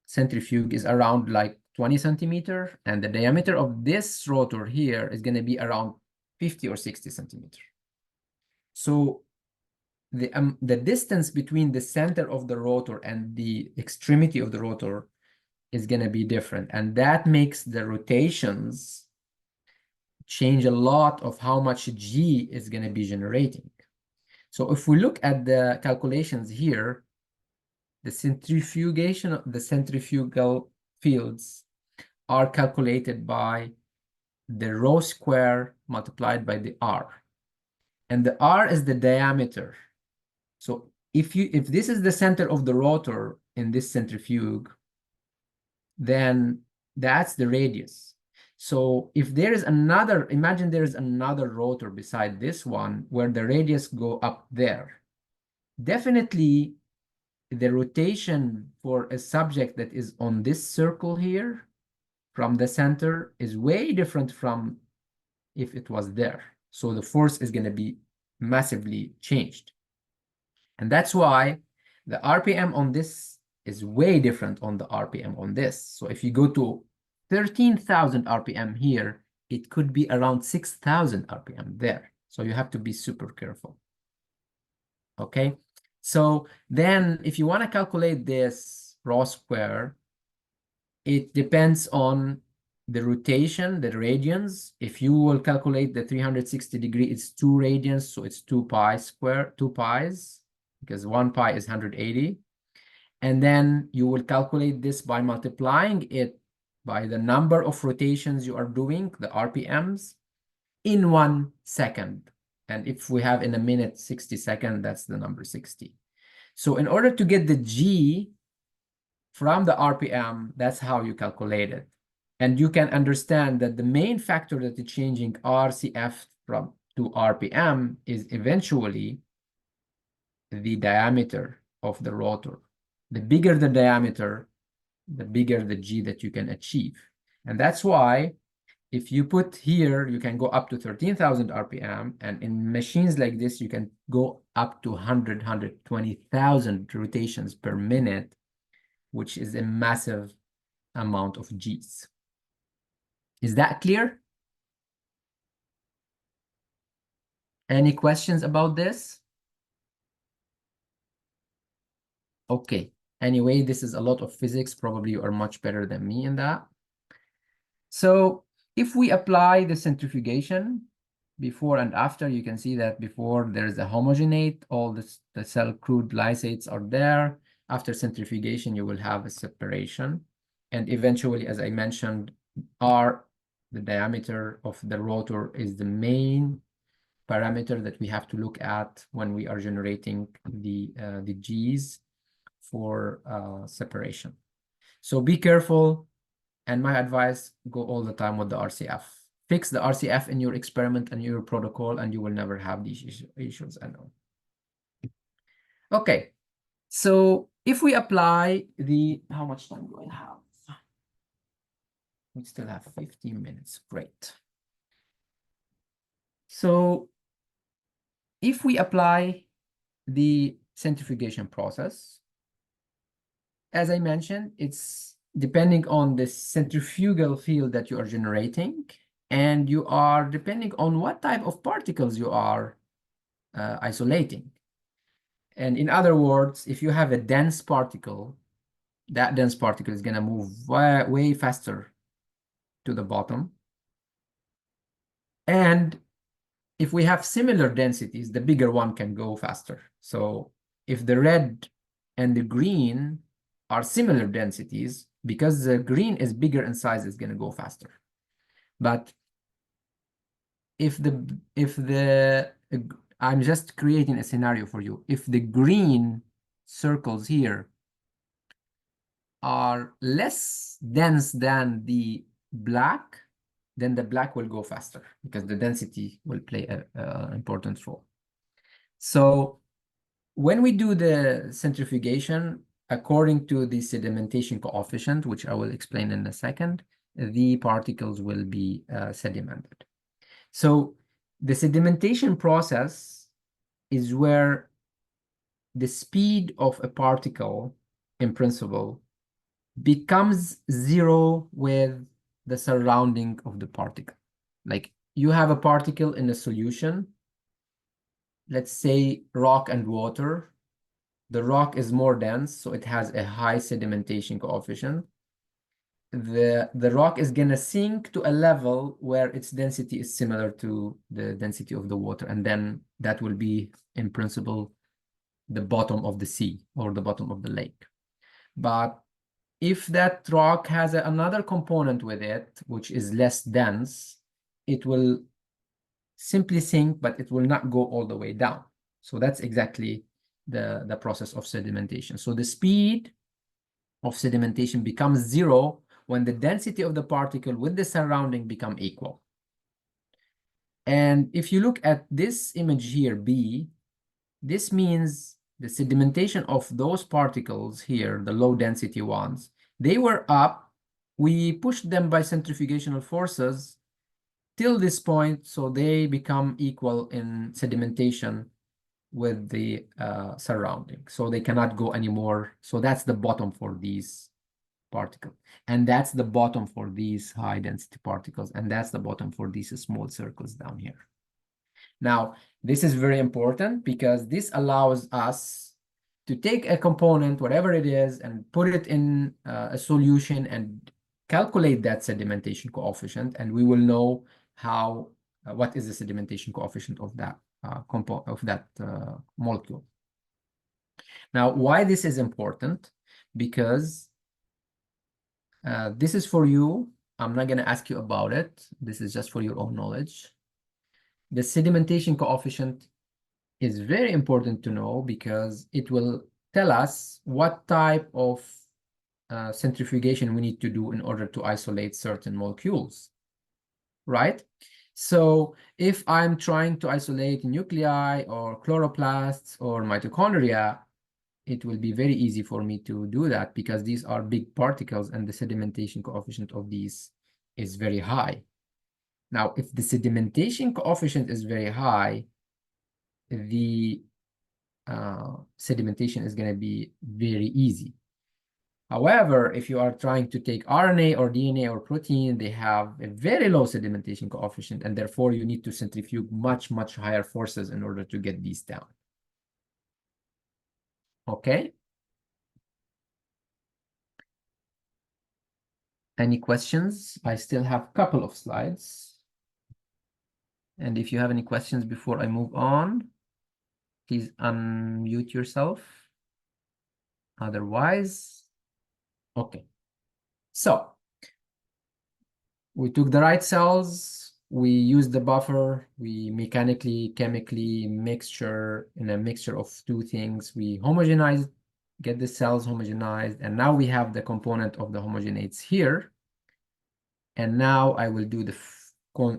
centrifuge is around like 20 centimeter, and the diameter of this rotor here is going to be around 50 or 60 centimeter. So the distance between the center of the rotor and the extremity of the rotor is going to be different. And that makes the rotations change a lot of how much G is going to be generating. So if we look at the calculations here, the centrifugation of the centrifugal fields are calculated by the rho square multiplied by the R. And the R is the diameter. So if this is the center of the rotor in this centrifuge, then that's the radius. So if there is another, imagine there is another rotor beside this one where the radius go up there. Definitely the rotation for a subject that is on this circle here from the center is way different from if it was there. So the force is going to be massively changed. And that's why The RPM on this is way different on the RPM on this. So if you go to 13,000 RPM here, it could be around 6,000 RPM there. So you have to be super careful. Okay, so then if you want to calculate this rho square, it depends on the rotation, the radians. If you will calculate the 360 degree, it's 2 radians, so it's 2 pi square, 2 pi's, because 1 pi is 180. And then you will calculate this by multiplying it by the number of rotations you are doing, the RPMs, in 1 second. And if we have in a minute 60 seconds, that's the number 60. So in order to get the G from the RPM, that's how you calculate it. And you can understand that the main factor that is changing RCF from to RPM is eventually the diameter of the rotor. The bigger the diameter, the bigger the G that you can achieve. And that's why if you put here, you can go up to 13,000 RPM, and in machines like this, you can go up to 120,000 rotations per minute, which is a massive amount of Gs. Is that clear? Any questions about this? Okay. Anyway, this is a lot of physics. Probably you are much better than me in that. So if we apply the centrifugation before and after, you can see that before there's a homogenate, all the cell crude lysates are there. After centrifugation, you will have a separation. And eventually, as I mentioned, R, the diameter of the rotor, is the main parameter that we have to look at when we are generating the Gs for separation. So be careful. And my advice, go all the time with the RCF. Fix the RCF in your experiment and your protocol, and you will never have these issues. I know. Okay, so if we apply how much time do I have? We still have 15 minutes. Great. So if we apply the centrifugation process, as I mentioned, it's depending on the centrifugal field that you are generating, and you are depending on what type of particles you are isolating. And in other words, if you have a dense particle, that dense particle is going to move way faster to the bottom. And if we have similar densities, the bigger one can go faster. So if the red and the green are similar densities, because the green is bigger in size, it's going to go faster. But I'm just creating a scenario for you. If the green circles here are less dense than the black, then the black will go faster because the density will play an important role. So when we do the centrifugation, according to the sedimentation coefficient, which I will explain in a second, the particles will be sedimented. So the sedimentation process is where the speed of a particle, in principle, becomes zero with the surrounding of the particle. Like you have a particle in a solution, let's say rock and water. The rock is more dense, so it has a high sedimentation coefficient. The rock is gonna sink to a level where its density is similar to the density of the water, and then that will be, in principle, the bottom of the sea or the bottom of the lake. But if that rock has another component with it, which is less dense, it will simply sink, but it will not go all the way down. So that's exactly the process of sedimentation. So the speed of sedimentation becomes zero when the density of the particle with the surrounding become equal. And if you look at this image here, B, this means the sedimentation of those particles here, the low density ones, they were up. We pushed them by centrifugational forces till this point, so they become equal in sedimentation with the surrounding. So they cannot go anymore. So that's the bottom for these particles. And that's the bottom for these high density particles. And that's the bottom for these small circles down here. Now, this is very important because this allows us to take a component, whatever it is, and put it in a solution and calculate that sedimentation coefficient, and we will know how what is the sedimentation coefficient of that molecule. Now, why this is important? Because this is for you. I'm not going to ask you about it. This is just for your own knowledge. The sedimentation coefficient is very important to know because it will tell us what type of centrifugation we need to do in order to isolate certain molecules, right? So if I'm trying to isolate nuclei or chloroplasts or mitochondria, it will be very easy for me to do that because these are big particles and the sedimentation coefficient of these is very high. Now, if the sedimentation coefficient is very high, the sedimentation is going to be very easy. However, if you are trying to take RNA or DNA or protein, they have a very low sedimentation coefficient, and therefore you need to centrifuge much, much higher forces in order to get these down. Okay? Any questions? I still have a couple of slides. And if you have any questions before I move on, please unmute yourself. Otherwise, okay. So we took the right cells, we used the buffer, we mechanically, chemically mixture in a mixture of two things. We homogenized, get the cells homogenized, and now we have the component of the homogenates here. And now I will do the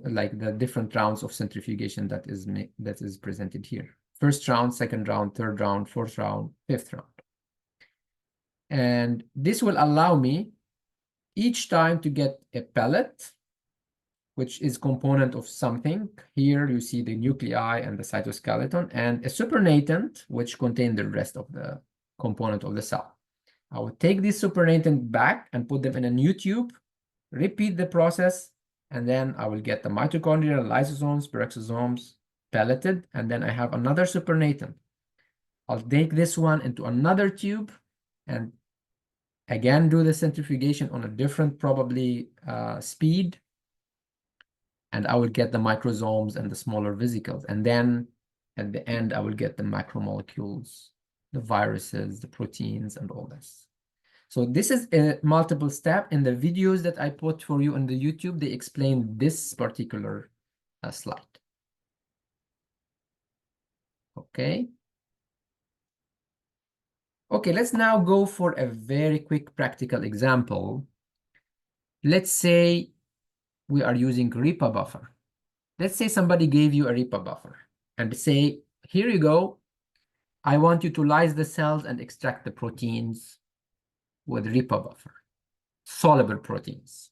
like the different rounds of centrifugation that is presented here. First round, second round, third round, fourth round, fifth round. And this will allow me each time to get a pellet, which is component of something. Here you see the nuclei and the cytoskeleton, and a supernatant, which contain the rest of the component of the cell. I will take this supernatant back and put them in a new tube, repeat the process, and then I will get the mitochondria, lysosomes, peroxisomes pelleted, and then I have another supernatant. I'll take this one into another tube and again do the centrifugation on a different probably speed, and I will get the microsomes and the smaller vesicles. And then at the end, I will get the macromolecules, the viruses, the proteins, and all this. So this is a multiple step. In the videos that I put for you on the YouTube, they explain this particular slide. Okay. Okay, let's now go for a very quick practical example. Let's say we are using RIPA buffer. Let's say somebody gave you a RIPA buffer and say, here you go. I want you to lyse the cells and extract the proteins with RIPA buffer, soluble proteins.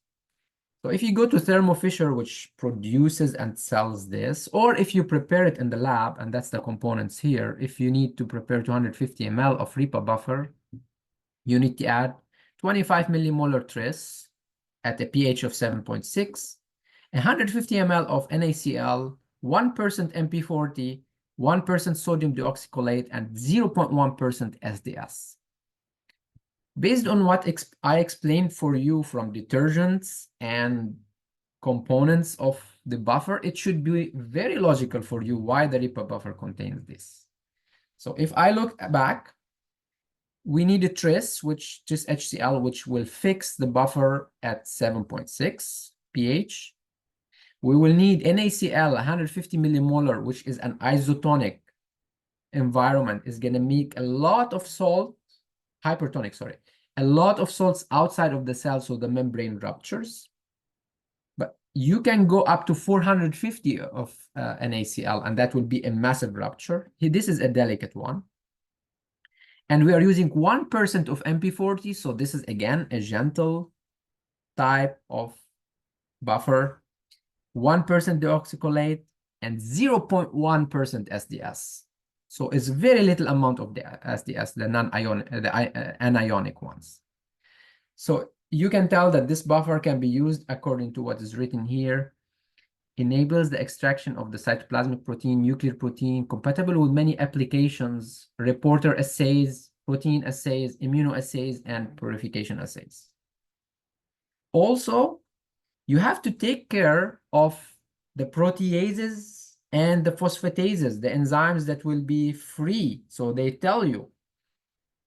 So if you go to Thermo Fisher, which produces and sells this, or if you prepare it in the lab, and that's the components here, if you need to prepare 250 ml of RIPA buffer, you need to add 25 millimolar tris at a pH of 7.6, 150 ml of NaCl, 1% MP40, 1% sodium deoxycholate, and 0.1% SDS. Based on what I explained for you from detergents and components of the buffer, it should be very logical for you why the RIPA buffer contains this. So if I look back, we need a tris, which just HCl, which will fix the buffer at 7.6 pH. We will need NaCl 150 millimolar, which is an isotonic environment, is going to make a lot of salt, hypertonic, sorry, a lot of salts outside of the cell, so the membrane ruptures. But you can go up to 450 of NaCl, and that will be a massive rupture. This is a delicate one. And we are using 1% of MP40, so this is, again, a gentle type of buffer, 1% deoxycholate, and 0.1% SDS. So it's very little amount of the SDS, the anionic ones. So you can tell that this buffer can be used according to what is written here. Enables the extraction of the cytoplasmic protein, nuclear protein, compatible with many applications, reporter assays, protein assays, immunoassays, and purification assays. Also, you have to take care of the proteases and the phosphatases, the enzymes that will be free. So they tell you,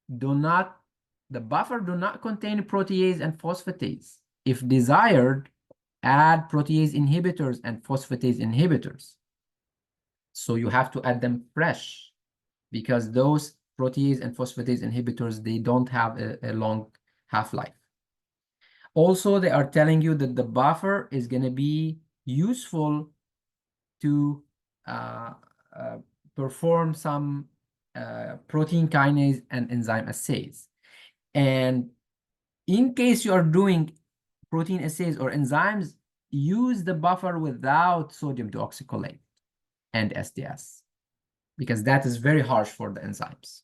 the buffer do not contain protease and phosphatase. If desired, add protease inhibitors and phosphatase inhibitors. So you have to add them fresh because those protease and phosphatase inhibitors, they don't have a long half-life. Also, they are telling you that the buffer is going to be useful to perform some protein kinase and enzyme assays. And in case you are doing protein assays or enzymes, use the buffer without sodium deoxycholate and SDS, because that is very harsh for the enzymes.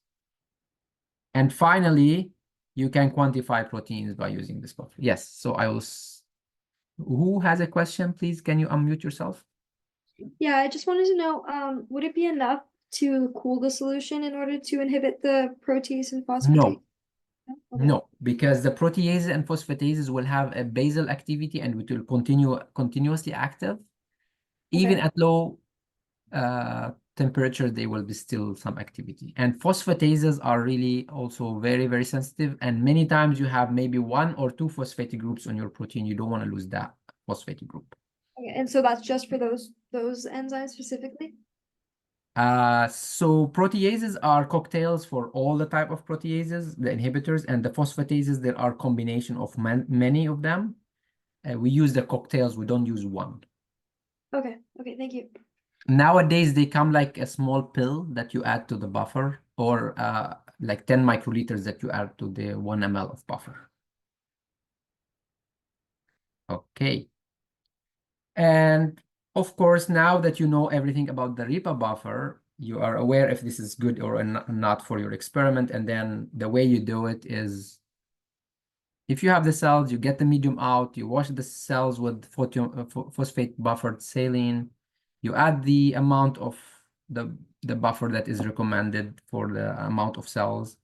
And finally, you can quantify proteins by using this buffer. Yes, so who has a question, please? Can you unmute yourself? Yeah, I just wanted to know, would it be enough to cool the solution in order to inhibit the protease and phosphatase? No. Okay. No, because the proteases and phosphatases will have a basal activity and it will continuously active. Even Okay. at low temperature, there will be still some activity. And phosphatases are really also very, very sensitive. And many times you have maybe 1 or 2 phosphatic groups on your protein. You don't want to lose that phosphatic group. Okay, and so that's just for those enzymes specifically? So proteases are cocktails for all the type of proteases, the inhibitors, and the phosphatases, there are combination of many of them. We use the cocktails, we don't use one. Okay, thank you. Nowadays, they come like a small pill that you add to the buffer, or like 10 microliters that you add to the 1 ml of buffer. Okay. And of course, now that you know everything about the RIPA buffer, you are aware if this is good or not for your experiment. And then the way you do it is, if you have the cells, you get the medium out, you wash the cells with phosphate buffered saline, you add the amount of the buffer that is recommended for the amount of cells.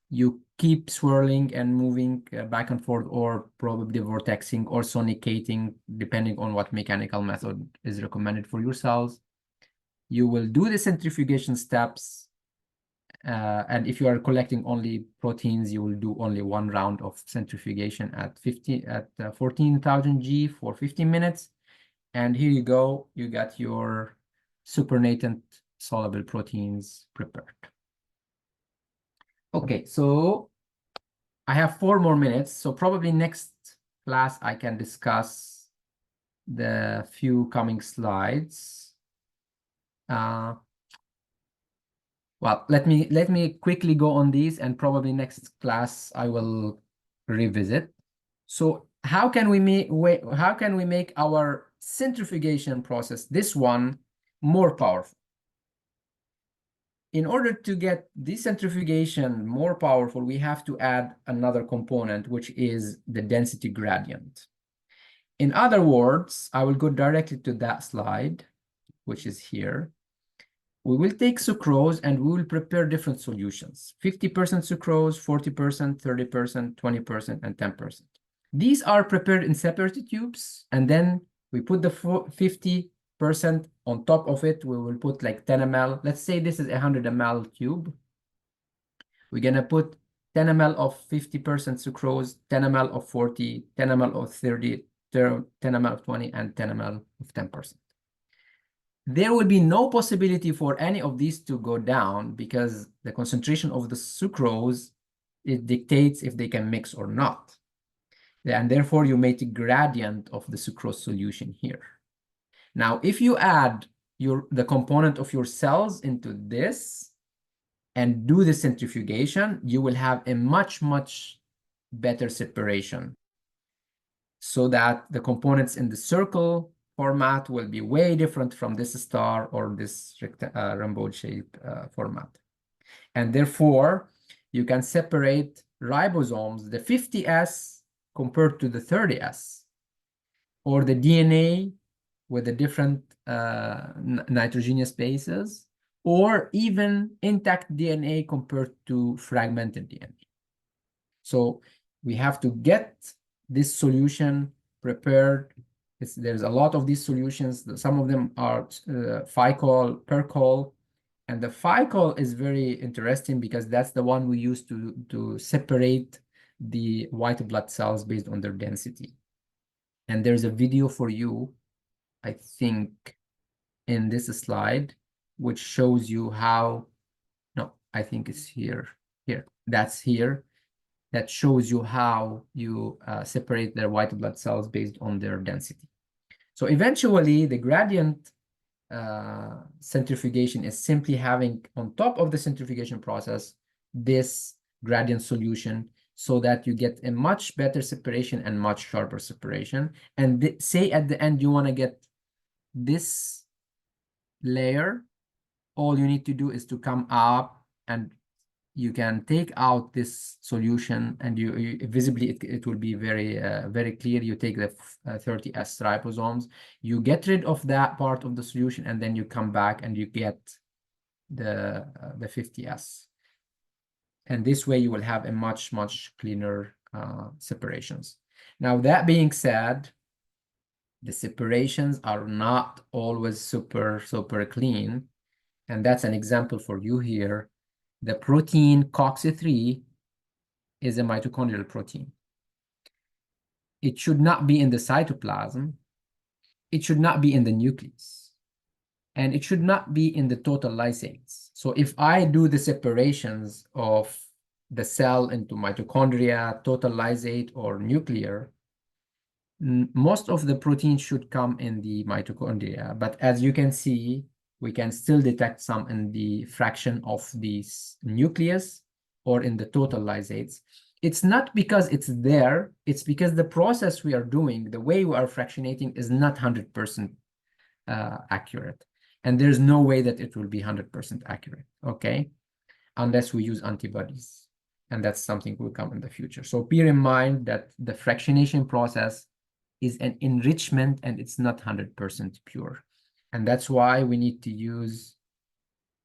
You keep swirling and moving back and forth, or probably vortexing or sonicating, depending on what mechanical method is recommended for your cells. You will do the centrifugation steps. And if you are collecting only proteins, you will do only 1 round of centrifugation at 14,000 G for 15 minutes. And here you go, you got your supernatant soluble proteins prepared. Okay, so I have 4 more minutes. So probably next class, I can discuss the few coming slides. Well, let me quickly go on these, and probably next class I will revisit. So how can we make our centrifugation process, this one, more powerful? In order to get this centrifugation more powerful, we have to add another component, which is the density gradient. In other words, I will go directly to that slide, which is here. We will take sucrose and we will prepare different solutions: 50% sucrose, 40%, 30%, 20%, and 10%. These are prepared in separate tubes, and then we put the 50% on top of it. We will put like 10 ml. Let's say this is a 100 ml tube. We're going to put 10 ml of 50% sucrose, 10 ml of 40, 10 ml of 30, 10 ml of 20, and 10 ml of 10%. There will be no possibility for any of these to go down because the concentration of the sucrose, it dictates if they can mix or not. And therefore, you make a gradient of the sucrose solution here. Now, if you add the component of your cells into this and do the centrifugation, you will have a much, much better separation, so that the components in the circle format will be way different from this star or this rainbow shape format. And therefore, you can separate ribosomes, the 50S compared to the 30S, or the DNA with the different nitrogenous bases, or even intact DNA compared to fragmented DNA. So we have to get this solution prepared. There's a lot of these solutions. Some of them are Ficol, Percol, and the Ficol is very interesting because that's the one we use to separate the white blood cells based on their density. And there's a video for you, I think, in this slide, which shows you how, no, I think it's here, that's here, that shows you how you separate their white blood cells based on their density. So eventually, the gradient centrifugation is simply having on top of the centrifugation process this gradient solution so that you get a much better separation and much sharper separation. And say at the end you want to get this layer, all you need to do is to come up and you can take out this solution, and you visibly it will be very very clear. You take the 30S ribosomes, you get rid of that part of the solution, and then you come back and you get the 50S. And this way you will have a much cleaner separations. Now, that being said, the separations are not always super clean, and that's an example for you here. The protein COX-3 is a mitochondrial protein. It should not be in the cytoplasm. It should not be in the nucleus. And it should not be in the total lysates. So if I do the separations of the cell into mitochondria, total lysate, or nuclear, most of the protein should come in the mitochondria. But as you can see, we can still detect some in the fraction of the nucleus or in the total lysates. It's not because it's there, it's because the process we are doing, the way we are fractionating, is not 100% accurate. And there's no way that it will be 100% accurate, okay? Unless we use antibodies. And that's something will come in the future. So bear in mind that the fractionation process is an enrichment and it's not 100% pure. And that's why we need to use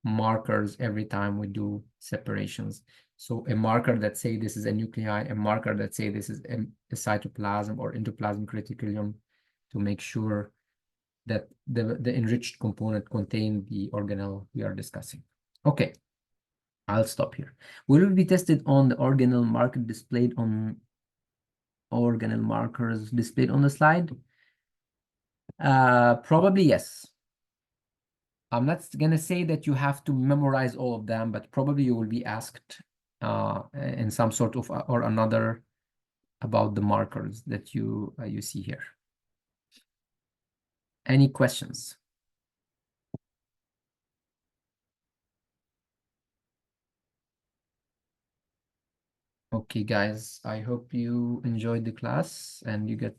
markers every time we do separations. So a marker that say this is a nuclei, a marker that say this is a cytoplasm or endoplasmic reticulum, to make sure that the enriched component contain the organelle we are discussing. Okay, I'll stop here. Will it be tested on the organelle marker displayed on organelle markers displayed on the slide? Probably yes. I'm not going to say that you have to memorize all of them, but probably you will be asked in some sort of or another about the markers that you see here. Any questions? Okay, guys, I hope you enjoyed the class and you get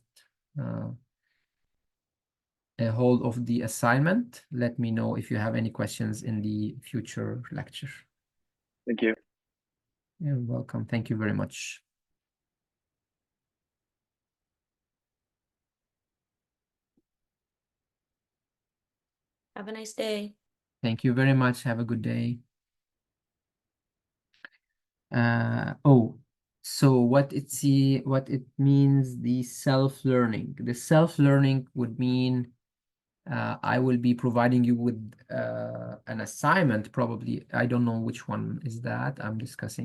a hold of the assignment. Let me know if you have any questions in the future lecture. Thank you. You're welcome. Thank you very much. Have a nice day. Thank you very much. Have a good day. Oh, so what it means, the self-learning. The self-learning would mean I will be providing you with an assignment, probably. I don't know which one is that I'm discussing.